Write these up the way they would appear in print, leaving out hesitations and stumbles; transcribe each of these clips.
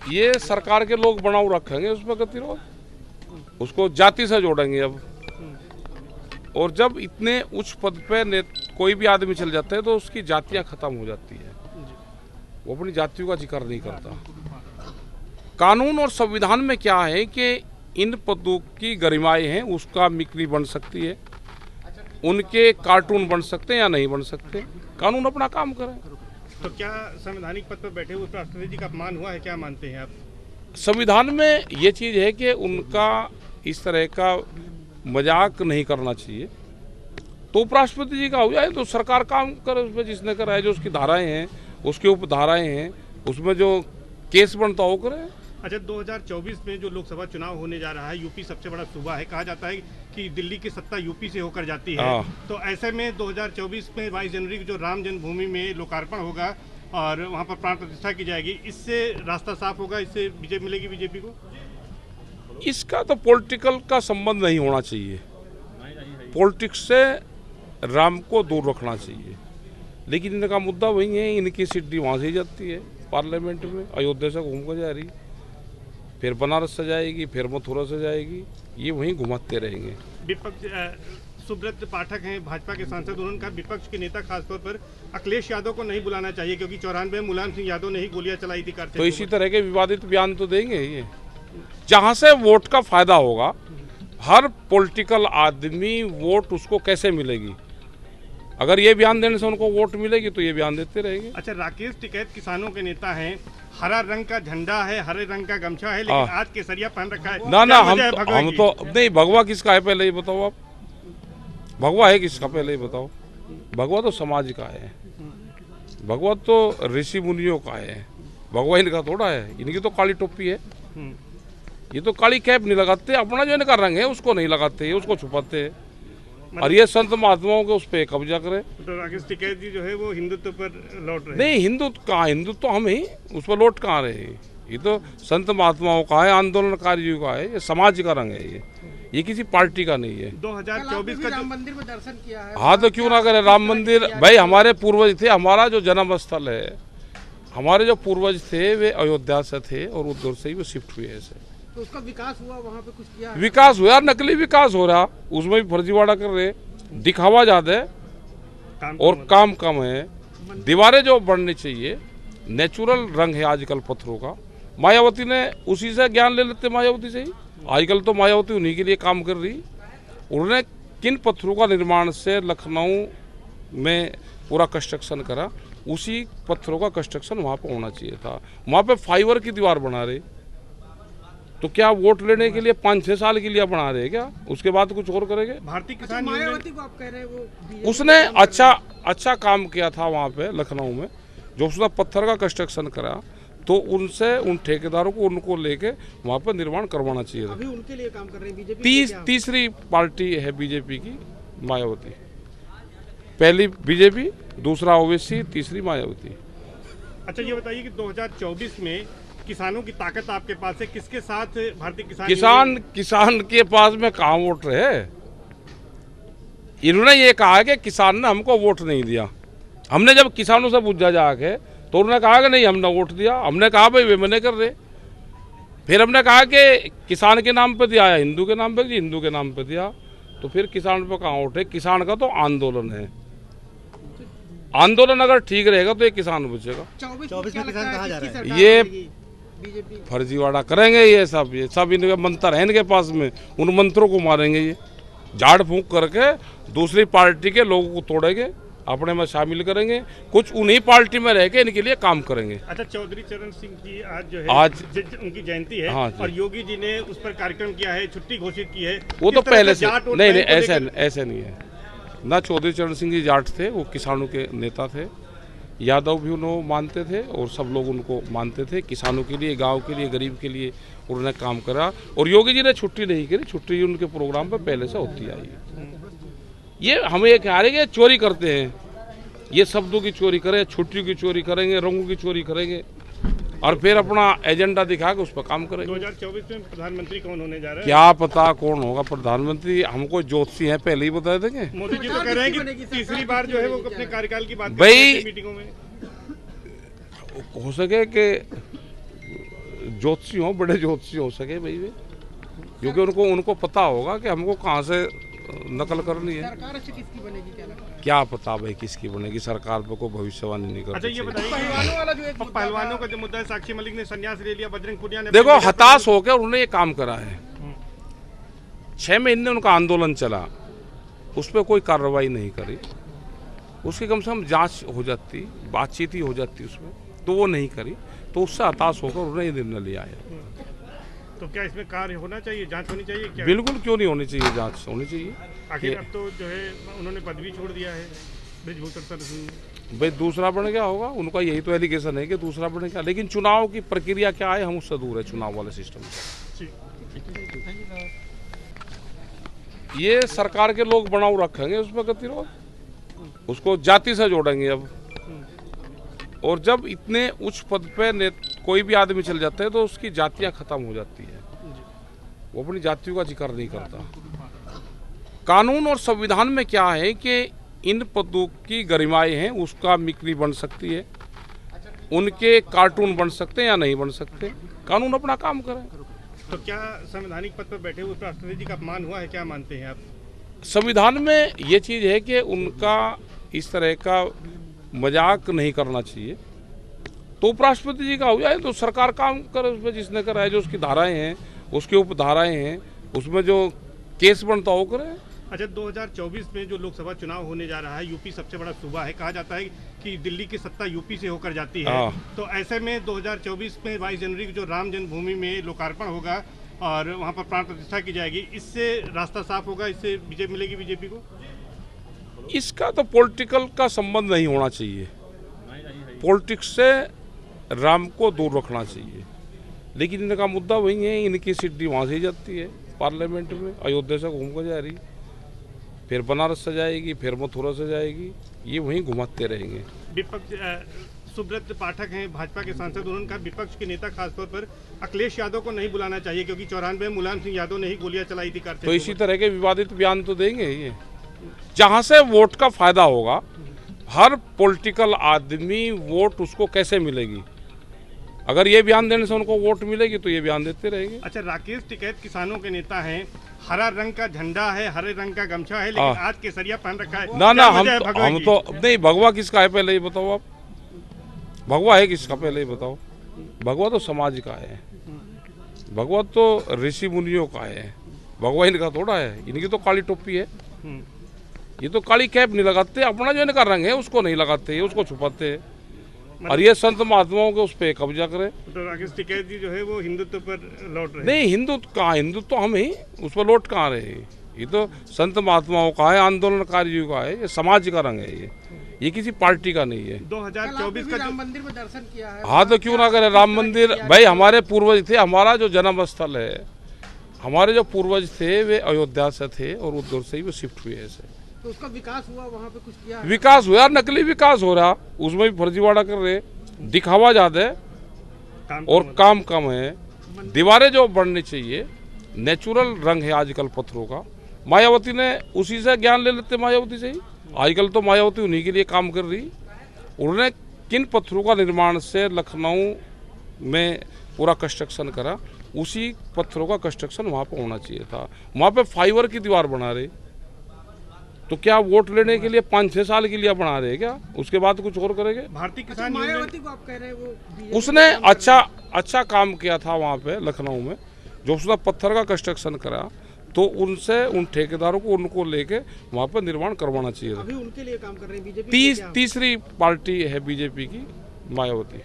ये सरकार के लोग बनाऊ रखेंगे उसमें गतिरोध, उसको जाति से जोड़ेंगे अब। और जब इतने उच्च पद पे कोई भी आदमी चल जाता है तो उसकी जातियां खत्म हो जाती है, वो अपनी जातियों का जिक्र नहीं करता। कानून और संविधान में क्या है कि इन पदों की गरिमाएं हैं, उसका मिक्री बन सकती है, उनके कार्टून बन सकते हैं या नहीं बन सकते, कानून अपना काम करे। तो क्या संवैधानिक पद पर बैठे हुए राष्ट्रपति जी का अपमान हुआ है, क्या मानते हैं आप? संविधान में ये चीज़ है कि उनका इस तरह का मजाक नहीं करना चाहिए। तो उपराष्ट्रपति जी का हो जाए तो सरकार काम करे उसमें, जिसने करा है, जो उसकी धाराएं हैं, उसके उपधाराएं हैं, उसमें जो केस बनता हो करे। अच्छा, 2024 में जो लोकसभा चुनाव होने जा रहा है, यूपी सबसे बड़ा सूबा है, कहा जाता है कि दिल्ली की सत्ता यूपी से होकर जाती है। तो ऐसे में 2024 में 22 जनवरी को जो राम जन्मभूमि में लोकार्पण होगा और वहां पर प्राण प्रतिष्ठा की जाएगी, इससे रास्ता साफ होगा, इससे विजय मिलेगी बीजेपी को? इसका तो पॉलिटिकल का संबंध नहीं होना चाहिए, पॉलिटिक्स से राम को दूर रखना चाहिए। लेकिन इनका मुद्दा वही है, इनकी सीढ़ी वहाँ से ही जाती है पार्लियामेंट में, अयोध्या से घूम कर जा रही, फिर बनारस से जाएगी, फिर मथुरा से जाएगी, ये वहीं घुमाते रहेंगे। विपक्ष सुब्रत पाठक हैं, भाजपा के सांसद, उन्होंने कहा विपक्ष के नेता खासतौर पर अखिलेश यादव को नहीं बुलाना चाहिए क्योंकि 94 में मुलायम सिंह यादव ने ही गोलियां चलाई थी। तो इसी तरह के विवादित बयान तो देंगे ये, जहाँ से वोट का फायदा होगा। हर पॉलिटिकल आदमी वोट उसको कैसे मिलेगी, अगर ये बयान देने से उनको वोट मिलेगी तो ये बयान देते रहेंगे। अच्छा, राकेश टिकैत किसानों के नेता हैं, हरा रंग का झंडा है, हरे रंग का गमछा है, लेकिन आज केसरिया पहन रखा है। ना हम तो नहीं, भगवा किसका है पहले ये बताओ आप, भगवा है किसका पहले ये बताओ। भगवा तो समाज का है, भगवा तो ऋषि मुनियों का है, भगवा इनका थोड़ा है, इनकी तो काली टोपी है, ये तो काली कैप नहीं लगाते, अपना जो इनका रंग है उसको नहीं लगाते, उसको छुपाते हैं, और ये संत महात्माओं के उस पर कब्जा करे। तो राकेश टिकैत जी जो है वो हिंदुत्व पर लौट रहे? नहीं, हिंदुत्व कहाँ, हिंदुत्व तो हम ही, उस पर लौट कहाँ रहे, ये तो संत महात्माओं का है, आंदोलनकारियों का है, ये समाज का रंग है, ये किसी पार्टी का नहीं है। 2024 का राम मंदिर में दर्शन किया है। हाँ तो क्यों ना करे राम मंदिर, भाई हमारे पूर्वज थे, हमारा जो जन्म स्थल है, हमारे जो पूर्वज थे वे अयोध्या से थे और उधर से ही वो शिफ्ट हुए ऐसे। तो उसका विकास हुआ, वहाँ पे कुछ किया है? विकास हुआ, नकली विकास हो रहा, उसमें भी फर्जीवाड़ा कर रहे, दिखावा ज्यादा है और काम कम है। दीवारें जो बननी चाहिए, नेचुरल रंग है आजकल पत्थरों का, मायावती ने उसी से ज्ञान ले लेते, मायावती से ही आजकल तो मायावती उन्हीं के लिए काम कर रही। उन्होंने किन पत्थरों का निर्माण से लखनऊ में पूरा कंस्ट्रक्शन करा, उसी पत्थरों का कंस्ट्रक्शन वहाँ पर होना चाहिए था। वहाँ पे फाइबर की दीवार बना रहे, तो क्या वोट लेने के लिए 5-6 साल के लिए बना रहे क्या, उसके बाद कुछ और करेंगे? भारतीय किसान मायावती को आप कह रहे हैं वो उसने अच्छा काम किया था वहाँ पे लखनऊ में, जो उसने पत्थर का कंस्ट्रक्शन करा, तो उनसे उन ठेकेदारों को उनको लेके वहाँ पर निर्माण करवाना चाहिए था। अभी उनके लिए काम कर रहे हैं बीजेपी। तीसरी पार्टी है बीजेपी की मायावती, पहली बीजेपी, दूसरा ओवैसी, तीसरी मायावती। अच्छा, ये बताइए कि 2024 में किसानों की ताकत आपके पास है, किसके साथ भारतीय किसान के पास में कहाँ वोट रहे? इन्होंने ये कहा कि किसान ने हमको वोट नहीं दिया। हमने जब किसानों से पूछा जाके तो उन्होंने कहा कि नहीं हमने वोट दिया। हमने कहा भाई वे मना कर रहे, फिर हमने कहा कि किसान के नाम पे दिया या हिंदू के नाम पे? जी हिंदू के नाम पे दिया। तो फिर किसान पे कहाँ वोट है? किसान का तो आंदोलन है, आंदोलन अगर ठीक रहेगा तो ये किसान बचेगा। 24 में किसान कहाँ जा रहा है? ये फर्जीवाड़ा करेंगे, ये सब इनके मंत्र हैं इनके पास में, उन मंत्रों को मारेंगे, ये झाड़ फूंक करके दूसरी पार्टी के लोगों को तोड़ेंगे, अपने में शामिल करेंगे, कुछ उन्हीं पार्टी में रह के इनके लिए काम करेंगे। अच्छा, चौधरी चरण सिंह जी आज जो है उनकी जयंती है। हाँ, और योगी जी ने उस पर कार्यक्रम किया है, छुट्टी घोषित की है। वो तो पहले से नहीं, ऐसे नहीं है ना। चौधरी चरण सिंह जी जाट थे, वो किसानों के नेता थे, यादव भी उन्होंने मानते थे और सब लोग उनको मानते थे। किसानों के लिए, गांव के लिए, गरीब के लिए उन्होंने काम करा। और योगी जी ने छुट्टी नहीं करी, छुट्टी उनके प्रोग्राम पर पहले से होती आई है। ये हमें ये कह रहे कि चोरी करते हैं, ये शब्दों की चोरी करें, छुट्टियों की चोरी करेंगे, रंगों की चोरी करेंगे और फिर अपना एजेंडा दिखा के उस पर काम करेंगे। 2024 में प्रधानमंत्री कौन होने जा रहा है? क्या पता कौन होगा प्रधानमंत्री, हमको ज्योतिषी हैं पहले ही बता देंगे। मोदी जी तो कह रहे हैं कि तीसरी बार जो है वो अपने कार्यकाल की बात भाई मीटिंगों में हो सके कि ज्योतिषी हो, बड़े ज्योतिषी हो सके भाई वे, क्योंकि उनको पता होगा कि हमको कहाँ से नकल करनी है। सरकार अच्छी किसकी बनेगी क्या लगता है? क्या पता भाई किसकी बनेगी, सरकार पे कोई भविष्यवाणी नहीं कर अच्छा, ये सकती। बताइए पहलवानों वाला जो एक पहलवानों का जो मुद्दा है, साक्षी मलिक ने संन्यास ले लिया, बजरंग पुनिया ने देखो हताश होकर उन्होंने ये काम करा है। 6 महीने उनका आंदोलन चला, उस पर कोई कार्रवाई नहीं करी, उसकी कम से कम जांच हो जाती, बातचीत ही हो जाती उसमें, तो वो नहीं करी, तो उससे हताश होकर उन्होंने ये निर्णय लिया है। तो क्या इसमें कार्य होना चाहिए, जांच होनी चाहिए क्या? बिल्कुल क्यों नहीं होनी चाहिए, जांच होनी चाहिए। आखिर अब तो जो है उन्होंने पदवी छोड़ दिया है ब्रिजभूषण सर सिंह। भाई दूसरा बन गया होगा, उनका यही तो एलिगेशन है कि दूसरा बन गया, लेकिन चुनाव की प्रक्रिया क्या है हम उससे दूर है, चुनाव वाले सिस्टम से। ये सरकार के लोग बनाऊ रखेंगे उस पर गतिरोध, उसको जाति से जोड़ेंगे अब, और जब इतने उच्च पद पे कोई भी आदमी चल जाता है तो उसकी जातियां खत्म हो जाती है, वो अपनी जातियों का जिक्र नहीं करता। कानून और संविधान में क्या है कि इन पदों की गरिमाएं हैं, उसका मिक्री बन सकती है, उनके कार्टून बन सकते हैं या नहीं बन सकते, कानून अपना काम करे। तो क्या संवैधानिक पद पर बैठे हुए राष्ट्रपति जी का अपमान हुआ है, क्या मानते हैं आप? संविधान में ये चीज़ है कि उनका इस तरह का मजाक नहीं करना चाहिए, तो उपराष्ट्रपति जी का हो जाए तो सरकार काम करे उसमें, जिसने करा है, जो उसकी धाराएं हैं, उसके उपधाराएं हैं, उसमें जो केस बनता हो करे। अच्छा, 2024 में जो लोकसभा चुनाव होने जा रहा है, यूपी सबसे बड़ा सूबा है, कहा जाता है कि दिल्ली की सत्ता यूपी से होकर जाती है, तो ऐसे में 2024 में 22 जनवरी को जो राम जन्मभूमि में लोकार्पण होगा और वहां पर प्राण प्रतिष्ठा की जाएगी, इससे रास्ता साफ होगा, इससे विजय मिलेगी बीजेपी को? इसका तो पॉलिटिकल का संबंध नहीं होना चाहिए, पॉलिटिक्स से राम को दूर रखना चाहिए, लेकिन इनका मुद्दा वही है, इनकी सीढ़ी वहाँ से ही जाती है पार्लियामेंट में, अयोध्या से घूम कर जा रही, फिर बनारस से जाएगी, फिर मथुरा से जाएगी, ये वहीं घुमाते रहेंगे। विपक्ष सुब्रत पाठक हैं भाजपा के सांसद, उन्होंने कहा विपक्ष के नेता खासतौर पर अखिलेश यादव को नहीं बुलाना चाहिए क्योंकि 94 मुलायम सिंह यादव ने ही गोलियां चलाई थी कारते। तो इसी तरह के विवादित बयान तो देंगे ये, जहाँ से वोट का फायदा होगा, हर पॉलिटिकल आदमी वोट उसको कैसे मिलेगी, अगर ये बयान देने से उनको वोट मिलेगी तो ये बयान देते रहेंगे। अच्छा, राकेश टिकैत किसानों के नेता हैं, हरा रंग का झंडा है, हरे रंग का गमछा है, लेकिन आज केसरिया पहन रखा है। ना हम तो नहीं, भगवा किसका है पहले ही बताओ आप, भगवा है किसका पहले ही बताओ। भगवा तो समाज का है, भगवा तो ऋषि मुनियों का है, भगवा इनका थोड़ा है, इनकी तो काली टोपी है, ये तो काली कैप नहीं लगाते, अपना जो इनका रंग है उसको नहीं लगाते, उसको छुपाते हैं, और ये संत महात्माओं के उस पर कब्जा करे। तो राकेश टिकैत जी जो है वो हिंदुत्व पर लौट रहे हैं। नहीं, हिंदुत्व कहाँ, हिंदुत्व तो हम ही, उस पर लौट कहाँ रहे, ये तो संत महात्माओं का है, आंदोलनकारियों का है, ये समाज का रंग है, ये किसी पार्टी का नहीं है। 2024 का राम मंदिर में दर्शन किया है। हाँ तो क्यों ना करे, राम मंदिर भाई हमारे पूर्वज थे, हमारा जो जन्म स्थल है, हमारे जो पूर्वज थे वे अयोध्या से थे और उधर से ही वो शिफ्ट हुए ऐसे। तो उसका विकास हुआ, वहाँ पे कुछ किया है? विकास हुआ, नकली विकास हो रहा, उसमें भी फर्जीवाड़ा कर रहे, दिखावा ज्यादा है और काम कम है। दीवारें जो बननी चाहिए, नेचुरल रंग है आजकल पत्थरों का, मायावती ने उसी से ज्ञान ले लेते, मायावती से ही आजकल तो मायावती उन्हीं के लिए काम कर रही। उन्होंने किन पत्थरों का निर्माण से लखनऊ में पूरा कंस्ट्रक्शन करा, उसी पत्थरों का कंस्ट्रक्शन वहाँ पर होना चाहिए था। वहाँ पे फाइबर की दीवार बना रहे, तो क्या वोट लेने के लिए 5-6 साल के लिए बना रहे क्या, उसके बाद कुछ और करेंगे? भारतीय अच्छा, किसान मायावती को आप कह रहे हैं वो उसने अच्छा काम किया था वहाँ पे लखनऊ में, जो उसने पत्थर का कंस्ट्रक्शन करा, तो उनसे उन ठेकेदारों को उनको लेके वहाँ पर निर्माण करवाना चाहिए था। अभी उनके लिए काम कर रहे हैं बीजेपी। तीसरी पार्टी है बीजेपी की मायावती,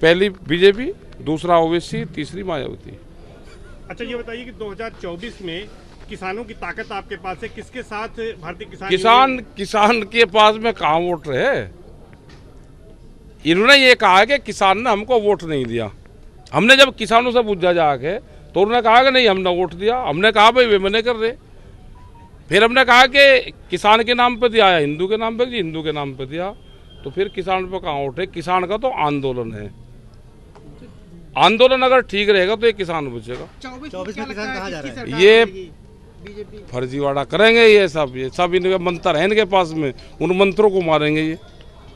पहली बीजेपी, दूसरा ओवैसी, तीसरी मायावती। अच्छा, ये बताइए कि 2024 में किसानों की ताकत आपके पास है, किसके साथ भारतीय किसान के पास में कहाँ वोट रहे? इन्होंने ये कहा कि किसान ने हमको वोट नहीं दिया। हमने जब किसानों से पूछा जाके तो उन्होंने कहा कि नहीं हमने वोट दिया। हमने कहा भाई वे मना कर रहे। फिर हमने कहा कि किसान के नाम पे दिया या हिंदू के नाम पे? जी हिंदू के नाम पे दिया। तो फिर किसान पे कहाँ वोट है? किसान का तो आंदोलन है, आंदोलन अगर ठीक रहेगा तो ये किसान बचेगा। 24 में किसान कहाँ जा रहा है? ये बीजेपी फर्जीवाड़ा करेंगे, ये सब इनके मंत्र हैं इनके पास में, उन मंत्रों को मारेंगे, ये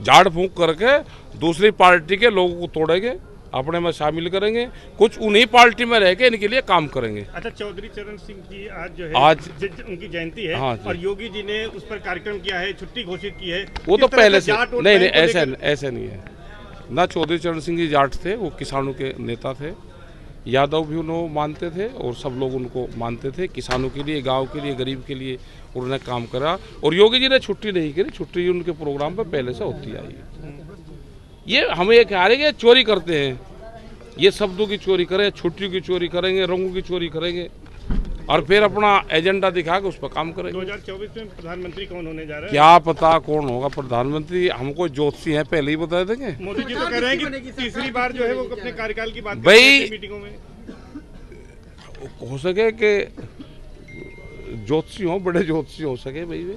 झाड़ फूंक करके दूसरी पार्टी के लोगों को तोड़ेंगे अपने में शामिल करेंगे, कुछ उन्हीं पार्टी में रह के इनके लिए काम करेंगे। अच्छा, चौधरी चरण सिंह की आज जो है उनकी जयंती है। हाँ, और योगी जी ने उस पर कार्यक्रम किया है, छुट्टी घोषित की है। वो तो पहले से नहीं ऐसे नहीं है ना। चौधरी चरण सिंह जी जाट थे, वो किसानों के नेता थे। यादव भी उन्होंने मानते थे और सब लोग उनको मानते थे। किसानों के लिए, गांव के लिए, गरीब के लिए उन्होंने काम करा। और योगी जी ने छुट्टी नहीं करी, छुट्टी उनके प्रोग्राम पर पहले से होती आई है। ये हमें ये कह रहे हैं कि चोरी करते हैं, ये शब्दों की चोरी करें, छुट्टियों की चोरी करेंगे, रंगों की चोरी करेंगे और फिर अपना एजेंडा दिखा के उस पर काम करेंगे। 2024 में प्रधानमंत्री कौन होने जा रहा है? क्या पता कौन होगा प्रधानमंत्री, हमको ज्योतिषी हैं पहले ही बता देंगे। मोदी जी तो कह रहे हैं कि तीसरी बार जो है वो अपने कार्यकाल की बात भाई मीटिंगों में हो सके कि ज्योतिषी हो, बड़े ज्योतिषी हो सके भाई।